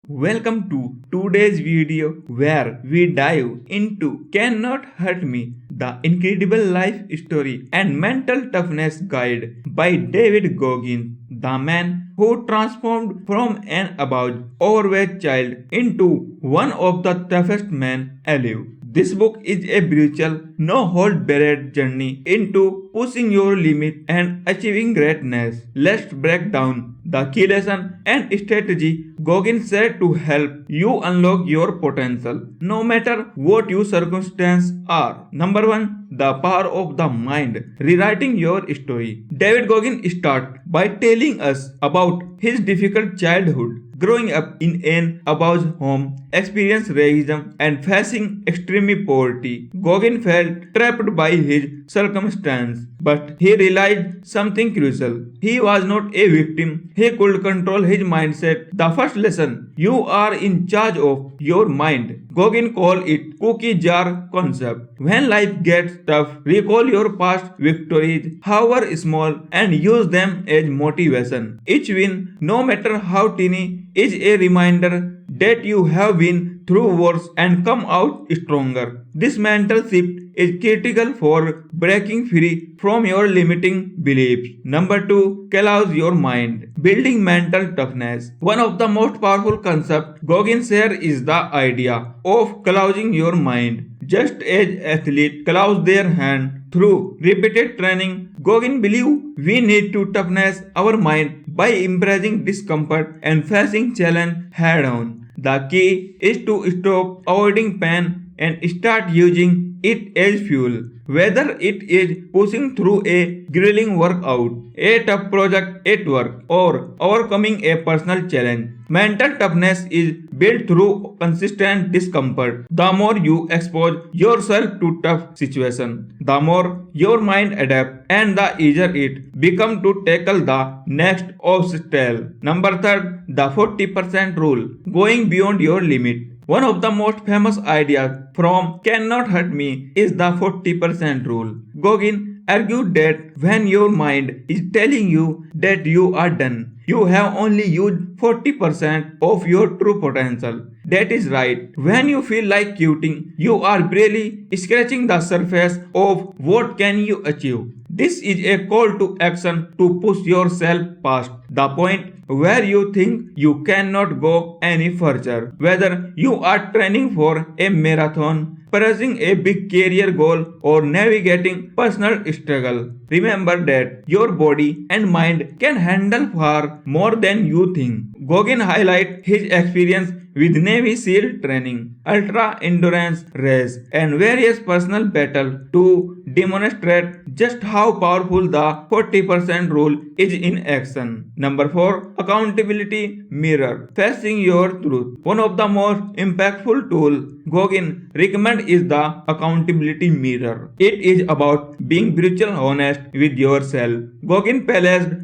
Welcome to today's video where we dive into Cannot Hurt Me, the incredible life story and mental toughness guide by David Goggins, the man who transformed from an abused, overweight child into one of the toughest men alive. This book is a brutal, no hold barred journey into pushing your limit and achieving greatness. Let's break down the key lesson and strategy Goggins said to help you unlock your potential, no matter what your circumstances are. Number 1. The power of the mind. Rewriting your story. David Goggins starts by telling us about his difficult childhood. Growing up in an abused home, experienced racism, and facing extreme poverty, Goggins felt trapped by his circumstance. But he realized something crucial. He was not a victim. He could control his mindset. The first lesson: you are in charge of your mind. Goggins called it cookie jar concept. When life gets tough, recall your past victories, however small, and use them as motivation. Each win, no matter how tiny, is a reminder that you have been through worse and come out stronger. This mental shift is critical for breaking free from your limiting beliefs. Number 2. Calloused your mind. Building mental toughness. One of the most powerful concepts Goggins shares is the idea of callousing your mind. Just as athletes callouse their hand through repeated training, Goggins believes we need to toughness our mind by embracing discomfort and facing challenge head on. The key is to stop avoiding pain and start using it as fuel. Whether it is pushing through a grueling workout, a tough project at work, or overcoming a personal challenge, mental toughness is built through consistent discomfort. The more you expose yourself to tough situations, the more your mind adapts and the easier it becomes to tackle the next obstacle. Number 3. The 40% rule. Going beyond your limit. One of the most famous ideas from Cannot Hurt Me is the 40% rule. Goggins argued that when your mind is telling you that you are done, you have only used 40% of your true potential. That is right. When you feel like quitting, you are barely scratching the surface of what can you achieve. This is a call to action to push yourself past the point where you think you cannot go any further. Whether you are training for a marathon, pursuing a big career goal, or navigating personal struggle, remember that your body and mind can handle far more than you think. Goggins highlights his experience with Navy SEAL training, ultra endurance race, and various personal battles to demonstrate just how powerful the 40% rule is in action. Number 4. Accountability mirror. Facing your truth. One of the most impactful tools Goggins recommends is the accountability mirror. It is about being brutally honest with yourself. Goggins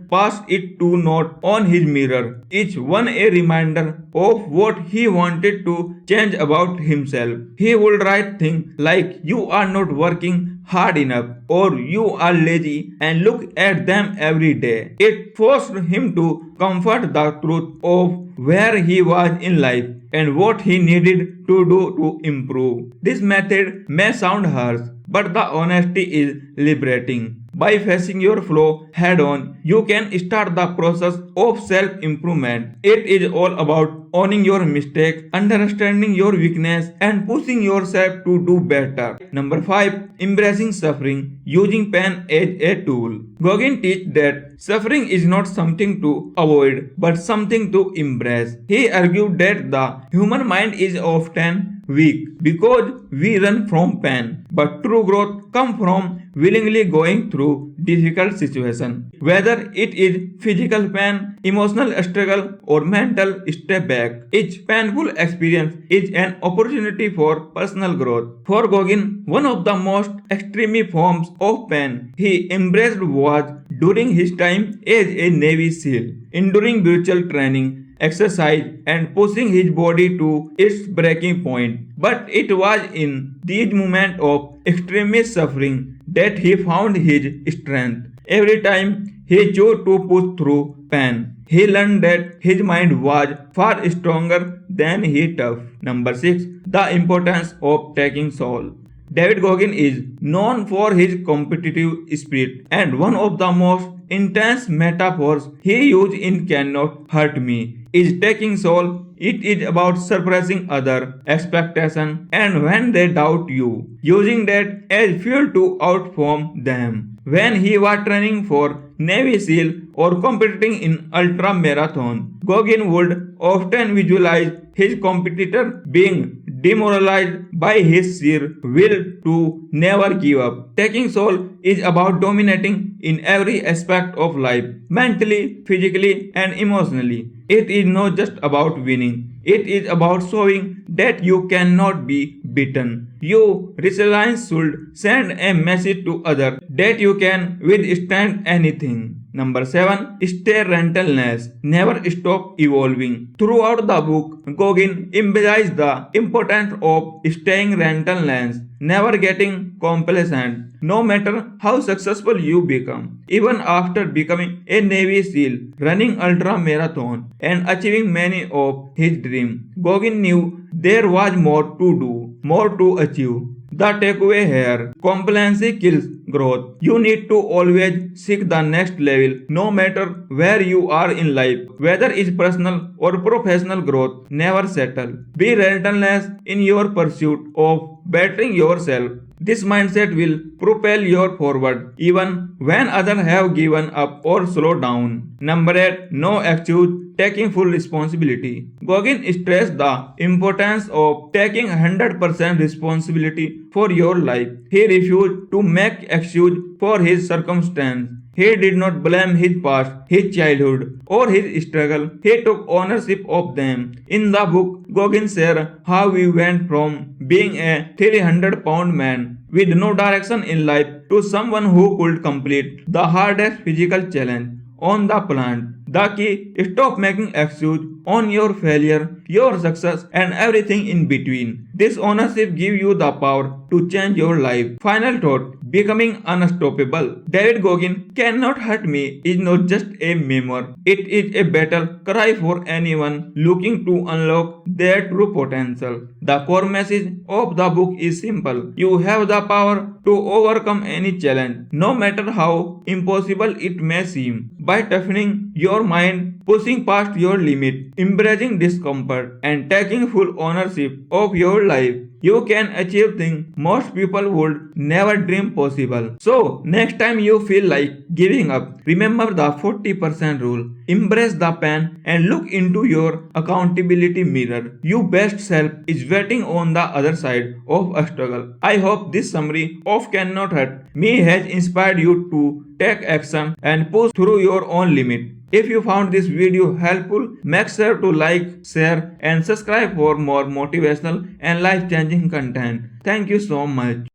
passed it to note on his mirror, each one a reminder of what he wanted to change about himself. He would write things like, "You are not working hard enough," or "You are lazy," and look at them every day. It forced him to comfort the truth of where he was in life and what he needed to do to improve. This method may sound harsh, but the honesty is liberating. By facing your flaw head on, you can start the process of self-improvement. It is all about owning your mistakes, understanding your weakness, and pushing yourself to do better. Number 5. Embracing suffering. Using pain as a tool. Goggins teaches that suffering is not something to avoid, but something to embrace. He argued that the human mind is often weak because we run from pain, but true growth comes from willingly going through difficult situations. Whether it is physical pain, emotional struggle, or mental step back, each painful experience is an opportunity for personal growth. For Goggins, one of the most extreme forms of pain he embraced was during his time as a Navy SEAL. Enduring brutal training, exercise, and pushing his body to its breaking point. But it was in these moments of extreme suffering that he found his strength. Every time he chose to push through, pain. He learned that his mind was far stronger than his tough. Number 6. The importance of taking soul. David Goggins is known for his competitive spirit, and one of the most intense metaphors he used in Cannot Hurt Me is taking soul. It is about suppressing other expectations and when they doubt you, using that as fuel to outperform them. When he was training for Navy SEAL or competing in ultra marathon, Goggins would often visualize his competitor being demoralized by his sheer will to never give up. Taking soul is about dominating in every aspect of life, mentally, physically, and emotionally. It is not just about winning. It is about showing that you cannot be beaten. Your resilience should send a message to others that you can withstand anything. Number 7. Stay relentless. Never stop evolving. Throughout the book, Goggins emphasized the importance of staying relentless, never getting complacent, no matter how successful you become. Even after becoming a Navy SEAL, running ultra marathon, and achieving many of his dreams, Goggins knew there was more to do, more to achieve. The takeaway here, complacency kills growth. You need to always seek the next level, no matter where you are in life, whether it's personal or professional growth. Never settle. Be relentless in your pursuit of bettering yourself. This mindset will propel you forward even when others have given up or slowed down. Number 8. No excuse. Taking full responsibility. Goggins stressed the importance of taking 100% responsibility for your life. He refused to make excuses for his circumstance. He did not blame his past, his childhood, or his struggle. He took ownership of them. In the book, Goggins shared how we went from being a 300-pound man with no direction in life to someone who could complete the hardest physical challenge on the planet. The key is stop making excuses on your failure, your success, and everything in between. This ownership gives you the power to change your life. Final thought. Becoming unstoppable. David Goggins Cannot Hurt Me is not just a memoir. It is a battle cry for anyone looking to unlock their true potential. The core message of the book is simple. You have the power to overcome any challenge, no matter how impossible it may seem. By toughening your mind, pushing past your limit, embracing discomfort, and taking full ownership of your life, you can achieve things most people would never dream possible. So, next time you feel like giving up, remember the 40% rule. Embrace the pain and look into your accountability mirror. Your best self is waiting on the other side of a struggle. I hope this summary of Cannot Hurt Me has inspired you to take action and push through your own limit. If you found this video helpful, make sure to like, share, and subscribe for more motivational and life-changing content. Thank you so much.